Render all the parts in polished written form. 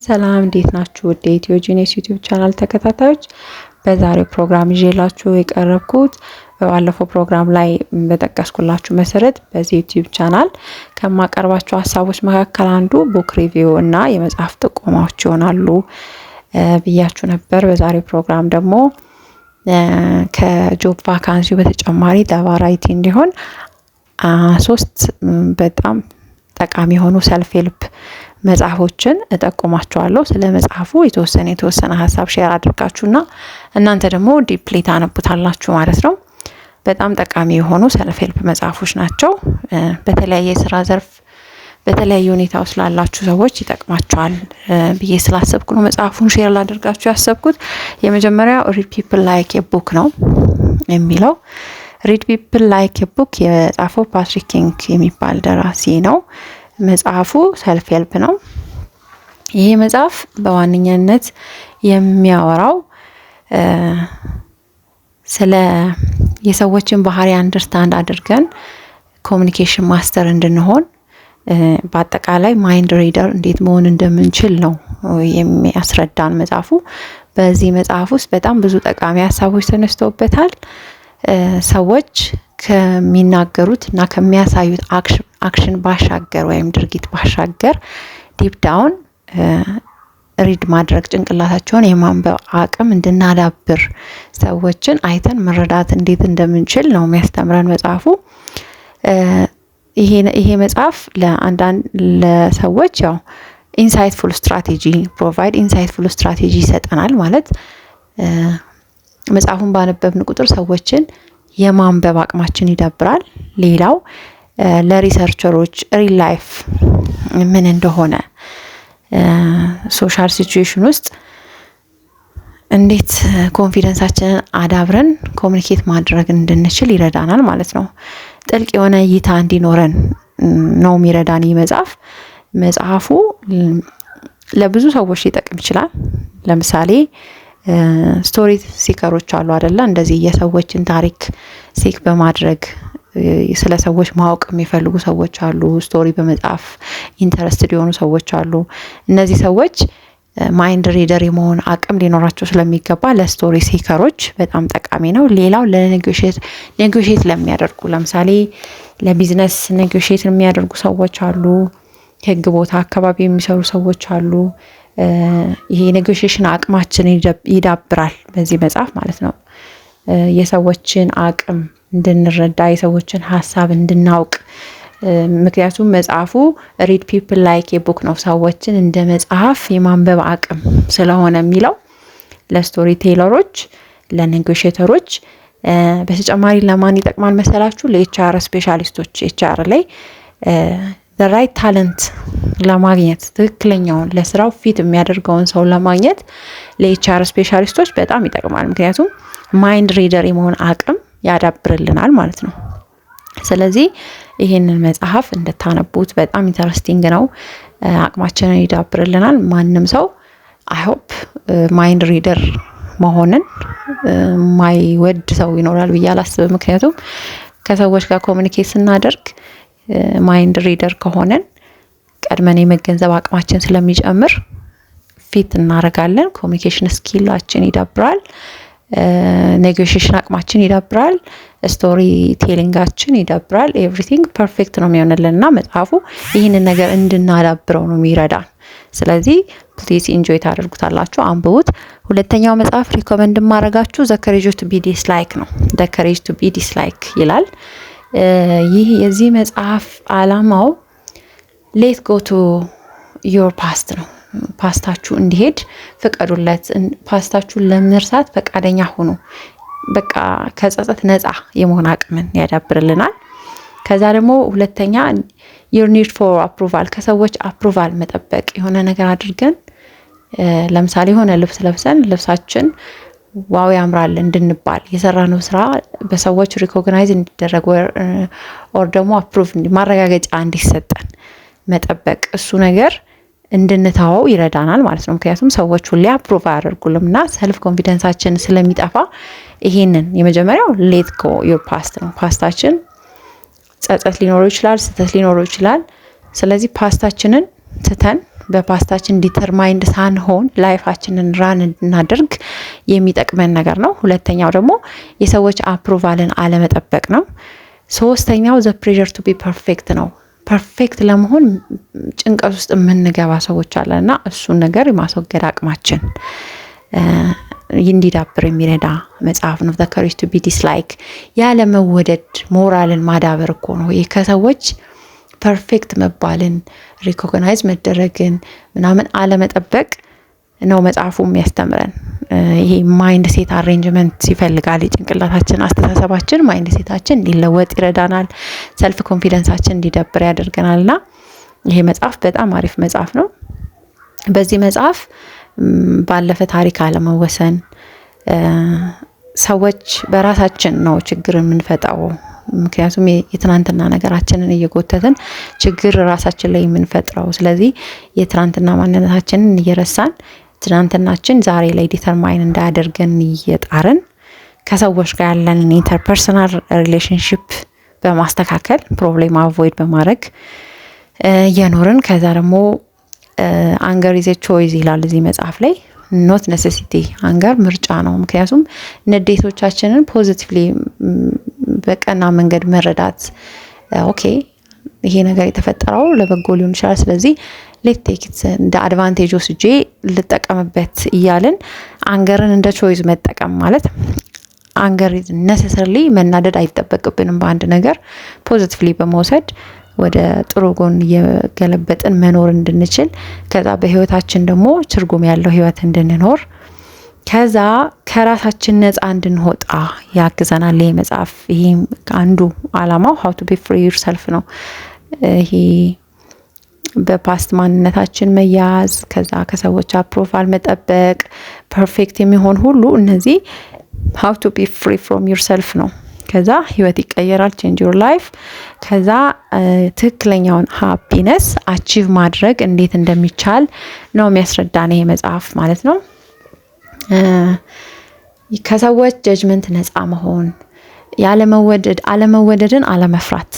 ሰላም እንዴት ናችሁ? ወደ ኢትዮ ጂኒስ ዩቲዩብ ቻናል ተከታታዮች በዛሬው ፕሮግራም ይዤላችሁ የቀረብኩት በባለፈው ፕሮግራም ላይ በጠቀስኩላችሁ መሰረት በዚህ ዩቲዩብ ቻናል ከማቀርባቸው ሀሳቦች መካከል አንዱ ቡክ ሪቪው እና የመጽሐፍ ጥቆማዎች ይሆናሉ ብያችሁ ነበር። በዛሬው ፕሮግራም ደግሞ ከጆብ ቫካንሲ በተጨማሪ ለቫራይቲ እንዲሆን 3 በጣም ጠቃሚ የሆኑ ሰልፍ ሄልፕ መጽሐፎችን እጠቁማችኋለሁ። ስለ መጽሐፉ የተወሰነ ሀሳብ ሼር አድርጋችሁና እናንተ ደግሞ ዲፕሊ ታነቡታላችሁ ማለት ነው። በጣም ጠቃሚ የሆኑ ሰልፍ ሄልፕ መጽሐፎች ናቸው። በተለያየ ስራ ዘርፍ በተለያየ ሁኔታ ውስጥ ላላችሁ ሰዎች ይጠቅማቸዋል ብዬ ስላሰብኩ ነው መጽሐፉን ሼር ላደርጋችሁ ያሰብኩት። የመጀመሪያው ሪድ ፒፕል ላይክ ኤ ቡክ ነው የሚለው። ሪድ ፒፕል ላይክ ኤ ቡክ የጻፈው ፓትሪክ ኪንግ የሚባል ደራሲ ነው። መጽሐፉ ሰልፍ ሄልፕ ነው። ይሄ መጽሐፍ በዋነኛነት የሚያወራው ስለ የሰዎችን ባህሪ አንደርስታንድ አድርገን ኮሚኒኬሽን ማስተር እንድንሆን በአጠቃላይ ማይንድ ሪደር እንዴት መሆን እንደምንችል ነው የሚያስረዳን መጽሐፉ። በዚህ መጽሐፍ ውስጥ በጣም ብዙ ጠቃሚ ሀሳቦች ተነስተውበታል። ሰዎች ከሚናገሩት እና ከሚያሳዩት አክሽን ባሻገር ወይም ድርጊት ባሻገር ዲፕ ዳውን ሪድ ማድረግ ጭንቅላታቸውን የማንበብ አቅም እንድናዳብር ሰዎችን አይተን መረዳት እንዴት እንደምንችል ነው የሚያስተምረን መጽሐፉ። ይሄ መጽሐፍ ለሰዎች ያው ኢንሳይትፉል ስትራቴጂ ኢንሳይትፉል ስትራቴጂ ይሰጠናል ማለት መጽሐፉን ባነበብን ቁጥር ሰዎችን የማንበብ አቅማችን ይዳብራል። ሌላው ለሪሰርቸሮች ሪል ላይፍ ምን እንደሆነ ሶሻል ሲቹዌሽን ውስጥ እንዴት ኮንፊደንሳችንን አዳብረን ኮሚኒኬት ማድረግ እንድንችል ይረዳናል ማለት ነው። ጥልቅ የሆነ እይታ እንዲኖረን ነው የሚረዳን ይህ መጽሐፉ ለብዙ ሰዎች ሊጠቅም ይችላል። ለምሳሌ ስቶሪ ሲከሮች አሉ አይደለ? እንደዚህ የሰዎችን ታሪክ ሲክ በማድረግ ስለ ሰዎች ማወቅ የሚፈልጉ ሰዎች አሉ። ስቶሪ በመጻፍ ኢንተረስትድ የሆኑ ሰዎች አሉ። እነዚህ ሰዎች ማይንድ ሪደር የመሆን አቅም ሊኖራቸው ስለሚገባ ለስቶሪ ሲከሮች በጣም ጠቃሚ ነው። ሌላው ለኔጎሽየት ለሚያደርጉ ለምሳሌ ለቢዝነስ ኔጎሽየት የሚያደርጉ ሰዎች አሉ። ህግ ቦታ አካባቢ የሚሰሩ ሰዎች አሉ። ይሄ ኔጎሽዬሽን አቅማችን ይዳብራል በዚህ መጽሐፍ ማለት ነው። የሰዎችን አቅም እንድንረዳ የሰዎችን ሀሳብ እንድናውቅ ምክንያቱም መጽሐፉ ሪድ ፒፕል ላይክ ኤ ቡክ ነው። ሰዎችን እንደ መጽሐፍ የማንበብ አቅም ስለሆነ የሚለው ለስቶሪ ቴለሮች፣ ለኔጎሽዬተሮች በተጨማሪ ለማን ይጠቅማል መሰላችሁ? ለኤችአር ስፔሻሊስቶች ኤችአር ላይ ራይት ታለንት ለማግኘት ትክክለኛውን ለስራው ፊት የሚያደርገውን ሰው ለማግኘት ለኤችአር ስፔሻሊስቶች በጣም ይጠቅማል። ምክንያቱም ማይንድ ሪደር የመሆን አቅም ያዳብርልናል ማለት ነው። ስለዚህ ይሄንን መጽሐፍ እንድታነቡት በጣም ኢንተረስቲንግ ነው። አቅማችንን ይዳብርልናል። ማንም ሰው አይ ሆፕ ማይንድ ሪደር መሆንን ማይወድ ሰው ይኖራል ብዬ አላስብም። ምክንያቱም ከሰዎች ጋር ኮሚኒኬት ስናደርግ ማይንድ ሪደር ከሆነን ቀድመን የመገንዘብ አቅማችን ስለሚጨምር ፊት እናደርጋለን። ኮሚኒኬሽን ስኪላችን ይዳብራል። ኔጎሽዬሽን አቅማችን ይዳብራል። ስቶሪ ቴሊንጋችን ይዳብራል። ኤቭሪቲንግ ፐርፌክት ነው የሚሆንልንና መጽሐፉ ይህንን ነገር እንድናዳብረው ነው የሚረዳን። ስለዚህ ፕሊዝ ኢንጆይ ታደርጉታላችሁ፣ አንብቡት። ሁለተኛው መጽሐፍ ሪኮመንድ ማድረጋችሁ ዘ ከሬጅ ቱ ቢ ዲስላይክ ነው። ዘ ከሬጅ ቱ ቢ ዲስላይክ ይላል። ይህ የዚህ መጽሐፍ አላማው ሌት ጎ ቱ ዮር ፓስት ነው። ፓስታችሁ እንዲሄድ ፍቀዱለት። ፓስታችሁን ለመርሳት ፈቃደኛ ሁኑ። በቃ ከጸጸት ነፃ የመሆን አቅምን ያዳብርልናል። ከዛ ደግሞ ሁለተኛ ዩር ኒድ ፎር አፕሩቫል፣ ከሰዎች አፕሩቫል መጠበቅ። የሆነ ነገር አድርገን ለምሳሌ የሆነ ልብስ ለብሰን ልብሳችን ዋው ያምራል እንድንባል የሰራነው ስራ በሰዎች ሪኮግናይዝ እንዲደረግ ኦር ደግሞ አፕሩቭ ማረጋገጫ እንዲሰጠን መጠበቅ፣ እሱ ነገር እንድንተወው ይረዳናል ማለት ነው። ምክንያቱም ሰዎች ሁሌ አፕሩቭ አያደርጉልምና ሰልፍ ኮንፊደንሳችን ስለሚጠፋ ይሄንን የመጀመሪያው ሌት ጎ ዮር ፓስት ነው። ፓስታችን ጸጸት ሊኖረው ይችላል፣ ስህተት ሊኖረው ይችላል። ስለዚህ ፓስታችንን ትተን በፓስታችን ዲተርማይንድ ሳንሆን ላይፋችንን ራን እንድናደርግ የሚጠቅመን ነገር ነው። ሁለተኛው ደግሞ የሰዎች አፕሩቫልን አለመጠበቅ ነው። ሶስተኛው ዘ ፕሬዠር ቱ ቢ ፐርፌክት ነው። ፐርፌክት ለመሆን ጭንቀት ውስጥ የምንገባ ሰዎች አለና እሱን ነገር የማስወገድ አቅማችን እንዲዳብር የሚረዳ መጽሐፍ ነው። ዘ ከሬጅ ቱ ቢ ዲስላይክ ያለ መወደድ ሞራልን ማዳበር እኮ ነው። ይህ ከሰዎች ፐርፌክት መባልን ሪኮግናይዝ መደረግን ምናምን አለመጠበቅ ነው መጽሐፉ የሚያስተምረን። ይሄ ማይንድ ሴት አሬንጅመንት ይፈልጋል። የጭንቅላታችን አስተሳሰባችን ማይንድ ሴታችን እንዲለወጥ ይረዳናል። ሰልፍ ኮንፊደንሳችን እንዲደብር ያደርገናልና ይሄ መጽሐፍ በጣም አሪፍ መጽሐፍ ነው። በዚህ መጽሐፍ ባለፈ ታሪክ አለመወሰን፣ ሰዎች በራሳችን ነው ችግር የምንፈጣው። ምክንያቱም የትናንትና ነገራችንን እየጎተትን ችግር ራሳችን ላይ የምንፈጥረው። ስለዚህ የትናንትና ማንነታችንን እየረሳን ትናንትናችን ዛሬ ላይ ዲተርማይን እንዳያደርገን እየጣርን ከሰዎች ጋር ያለንን ኢንተርፐርሰናል ሪሌሽንሽፕ በማስተካከል ፕሮብሌም አቮይድ በማድረግ እየኖርን ከዛ ደግሞ አንገር ኢዝ ኤ ቾይስ ይላል እዚህ መጽሐፍ ላይ። ኖት ኔሴሲቲ። አንገር ምርጫ ነው። ምክንያቱም ንዴቶቻችንን ፖዚቲቭሊ በቀና መንገድ መረዳት፣ ኦኬ ይሄ ነገር የተፈጠረው ለበጎ ሊሆን ይችላል፣ ስለዚህ ሌት ቴክ ኢት እንደ አድቫንቴጅ ወስጄ ልጠቀምበት እያልን አንገርን እንደ ቾይስ መጠቀም ማለት አንገር ነሰሰርሊ መናደድ አይጠበቅብንም። በአንድ ነገር ፖዚቲቭሊ በመውሰድ ወደ ጥሩ ጎን እየገለበጥን መኖር እንድንችል ከዛ በህይወታችን ደግሞ ትርጉም ያለው ህይወት እንድንኖር ከዛ ከራሳችን ነፃ እንድንወጣ ያግዘናል ይሄ መጽሐፍ። ይሄ አንዱ አላማው how to be free yourself ነው። ይሄ በፓስት ማንነታችን መያዝ፣ ከዛ ከሰዎች አፕሮቫል መጠበቅ፣ ፐርፌክት የሚሆን ሁሉ እነዚህ how to be free from yourself ነው። ከዛ ህይወት ይቀየራል። change your life። ከዛ ትክክለኛውን ሃፒነስ አቺቭ ማድረግ እንዴት እንደሚቻል ነው የሚያስረዳን ይሄ መጽሐፍ ማለት ነው። ከሰዎች ጀጅመንት ነፃ መሆን፣ አለመወደድን አለመፍራት፣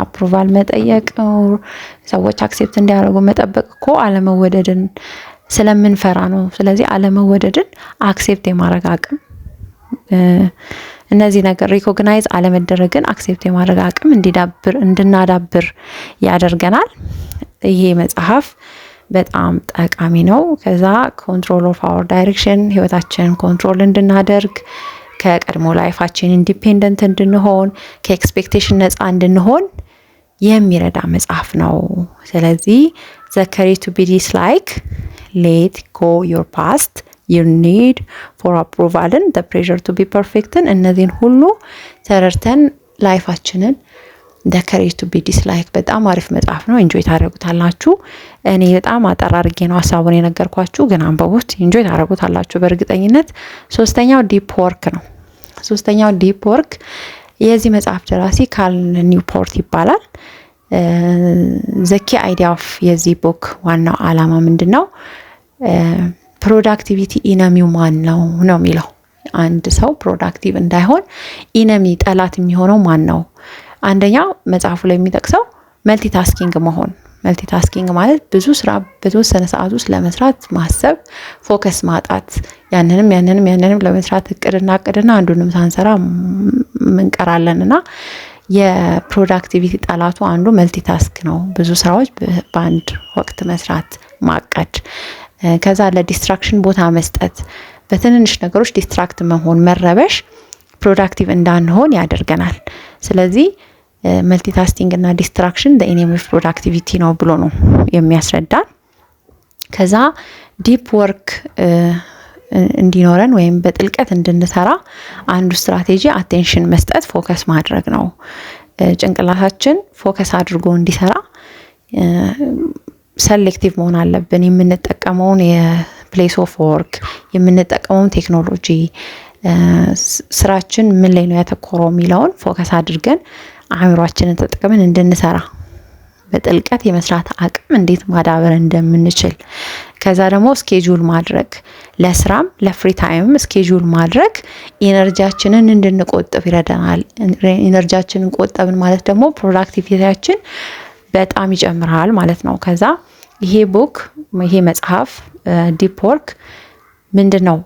አፕሩቫል መጠየቅ፣ ሰዎች አክሴፕት እንዲያደርጉ መጠበቅ እኮ አለመወደድን ስለምንፈራ ነው። ስለዚህ አለመወደድን አክሴፕት የማድረግ አቅም፣ እነዚህ ነገር ሪኮግናይዝ አለመደረግን አክሴፕት የማድረግ አቅም እንድናዳብር ያደርገናል። ይሄ መጽሐፍ በጣም ጠቃሚ ነው። ከዛ ኮንትሮል ኦፍ አወር ዳይሬክሽን፣ ህይወታችንን ኮንትሮል እንድናደርግ፣ ከቀድሞ ላይፋችን ኢንዲፔንደንት እንድንሆን፣ ከኤክስፔክቴሽን ነፃ እንድንሆን የሚረዳ መጽሐፍ ነው። ስለዚህ ዘ ከሬጅ ቱ ቢ ዲስላይክ፣ ሌት ጎ ዮር ፓስት፣ ዩር ኒድ ፎር አፕሩቫልን፣ ዘ ፕሬዠር ቱ ቢ ፐርፌክትን እነዚህን ሁሉ ተረድተን ላይፋችንን ዘ ከሬጅ ቱ ቢ ዲስላይክ በጣም አሪፍ መጽሐፍ ነው። ኢንጆይ ታደርጉታላችሁ። እኔ በጣም አጠር አድርጌ ነው ሀሳቡን የነገርኳችሁ፣ ግን አንብቡት፣ ኢንጆይ ታደርጉታላችሁ በእርግጠኝነት። ሶስተኛው ዲፕ ወርክ ነው። ሶስተኛው ዲፕ ወርክ የዚህ መጽሐፍ ደራሲ ካል ኒውፖርት ይባላል። ዘ ኪ አይዲያ ኦፍ የዚህ ቡክ ዋናው አላማ ምንድነው? ፕሮዳክቲቪቲ ኢነሚው ማን ነው ነው የሚለው። አንድ ሰው ፕሮዳክቲቭ እንዳይሆን ኢነሚ ጠላት የሚሆነው ማን ነው? አንደኛው መጽሐፉ ላይ የሚጠቅሰው መልቲታስኪንግ መሆን። መልቲታስኪንግ ማለት ብዙ ስራ በተወሰነ ሰዓት ውስጥ ለመስራት ማሰብ፣ ፎከስ ማጣት፣ ያንንም ለመስራት እቅድና አንዱንም ሳንሰራ እንቀራለንና የፕሮዳክቲቪቲ ጠላቱ አንዱ መልቲታስክ ነው። ብዙ ስራዎች በአንድ ወቅት መስራት ማቀድ፣ ከዛ ለዲስትራክሽን ቦታ መስጠት፣ በትንንሽ ነገሮች ዲስትራክት መሆን፣ መረበሽ ፕሮዳክቲቭ እንዳንሆን ያደርገናል። ስለዚህ መልቲታስኪንግ እና ዲስትራክሽን the enemy of productivity ነው ብሎ ነው የሚያስረዳን። ከዛ ዲፕ ወርክ እንዲኖረን ወይም በጥልቀት እንድንሰራ አንዱ ስትራቴጂ አቴንሽን መስጠት፣ ፎከስ ማድረግ ነው። ጭንቅላታችን ፎከስ አድርጎ እንዲሰራ ሰሌክቲቭ መሆን አለብን። የምንጠቀመውን የፕሌስ ኦፍ ወርክ፣ የምንጠቀመውን ቴክኖሎጂ፣ ስራችን ምን ላይ ነው ያተኮረው የሚለውን ፎከስ አድርገን አእምሯችንን ተጠቅመን እንድንሰራ፣ በጥልቀት የመስራት አቅም እንዴት ማዳበር እንደምንችል፣ ከዛ ደግሞ ስኬጁል ማድረግ፣ ለስራም ለፍሪ ታይምም ስኬጁል ማድረግ ኢነርጂያችንን እንድንቆጥብ ይረዳናል። ኢነርጂያችንን ቆጠብን ማለት ደግሞ ፕሮዳክቲቪቲያችን በጣም ይጨምራል ማለት ነው። ከዛ ይሄ ቡክ ይሄ መጽሐፍ ዲፕ ወርክ ምንድነው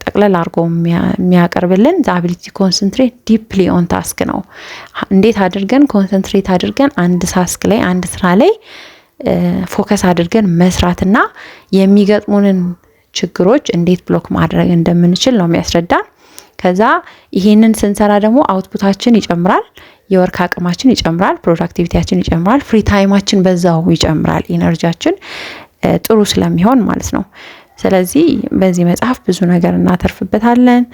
ጠቅለል አድርጎ የሚያቀርብልን አቢሊቲ ኮንሰንትሬት ዲፕሊ ኦን ታስክ ነው። እንዴት አድርገን ኮንሰንትሬት አድርገን አንድ ታስክ ላይ አንድ ስራ ላይ ፎከስ አድርገን መስራትና የሚገጥሙንን ችግሮች እንዴት ብሎክ ማድረግ እንደምንችል ነው የሚያስረዳን። ከዛ ይሄንን ስንሰራ ደግሞ አውትፑታችን ይጨምራል፣ የወርክ አቅማችን ይጨምራል፣ ፕሮዳክቲቪቲያችን ይጨምራል፣ ፍሪ ታይማችን በዛው ይጨምራል፣ ኢነርጂያችን ጥሩ ስለሚሆን ማለት ነው። ስለዚህ በዚህ መጽሐፍ ብዙ ነገር እናተርፍበታለን።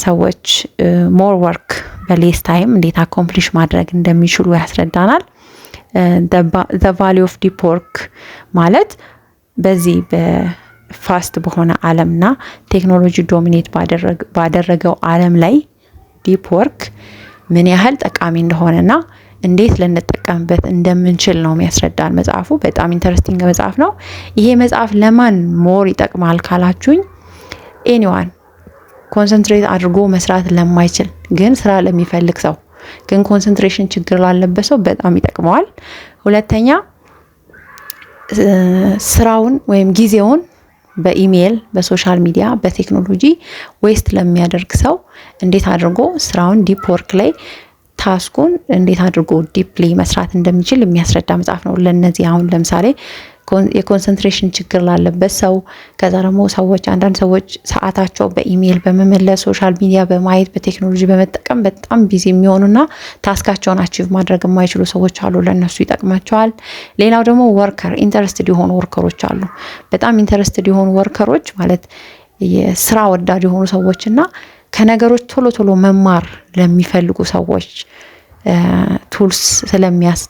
ሰዎች ሞር ወርክ በሌስ ታይም እንዴት አኮምፕሊሽ ማድረግ እንደሚችሉ ያስረዳናል። the value of deep work ማለት በዚህ በፋስት በሆነ ዓለምና ቴክኖሎጂ ዶሚኔት ባደረገው ዓለም ላይ ዲፕ ወርክ ምን ያህል ጠቃሚ እንደሆነና እንዴት ልንጠቀምበት እንደምንችል ነው የሚያስረዳን መጽሐፉ። በጣም ኢንተረስቲንግ መጽሐፍ ነው። ይሄ መጽሐፍ ለማን ሞር ይጠቅማል ካላችሁኝ፣ ኤኒዋን ኮንሰንትሬት አድርጎ መስራት ለማይችል ግን ስራ ለሚፈልግ ሰው ግን ኮንሰንትሬሽን ችግር ላለበት ሰው በጣም ይጠቅመዋል። ሁለተኛ ስራውን ወይም ጊዜውን በኢሜል፣ በሶሻል ሚዲያ፣ በቴክኖሎጂ ዌስት ለሚያደርግ ሰው እንዴት አድርጎ ስራውን ዲፕ ወርክ ላይ ታስኩን እንዴት አድርጎ ዲፕሊ መስራት እንደሚችል የሚያስረዳ መጽሐፍ ነው። ለነዚህ አሁን ለምሳሌ የኮንሰንትሬሽን ችግር ላለበት ሰው፣ ከዛ ደግሞ ሰዎች አንዳንድ ሰዎች ሰዓታቸው በኢሜል በመመለስ ሶሻል ሚዲያ በማየት በቴክኖሎጂ በመጠቀም በጣም ቢዚ የሚሆኑና ታስካቸውን አቺቭ ማድረግ የማይችሉ ሰዎች አሉ። ለነሱ ይጠቅማቸዋል። ሌላው ደግሞ ወርከር ኢንተረስትድ የሆኑ ወርከሮች አሉ። በጣም ኢንተረስትድ የሆኑ ወርከሮች ማለት የስራ ወዳድ የሆኑ ሰዎችና ከነገሮች ቶሎ ቶሎ መማር ለሚፈልጉ ሰዎች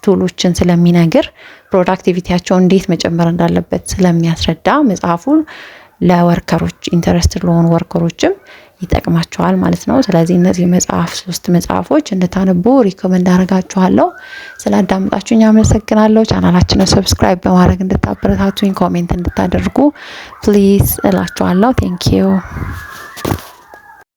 ቱሎችን ስለሚነግር ፕሮዳክቲቪቲያቸው እንዴት መጨመር እንዳለበት ስለሚያስረዳ መጽሐፉ ለወርከሮች ኢንተረስትድ ለሆኑ ወርከሮችም ይጠቅማቸዋል ማለት ነው። ስለዚህ እነዚህ ሶስት መጽሐፎች እንድታነቡ ሪኮመንድ አደርጋችኋለሁ። ስላዳመጣችሁኝ አመሰግናለሁ። ቻናላችንን ሰብስክራይብ በማድረግ እንድታበረታቱኝ፣ ኮሜንት እንድታደርጉ ፕሊዝ እላችኋለሁ። ቴንክ ዩ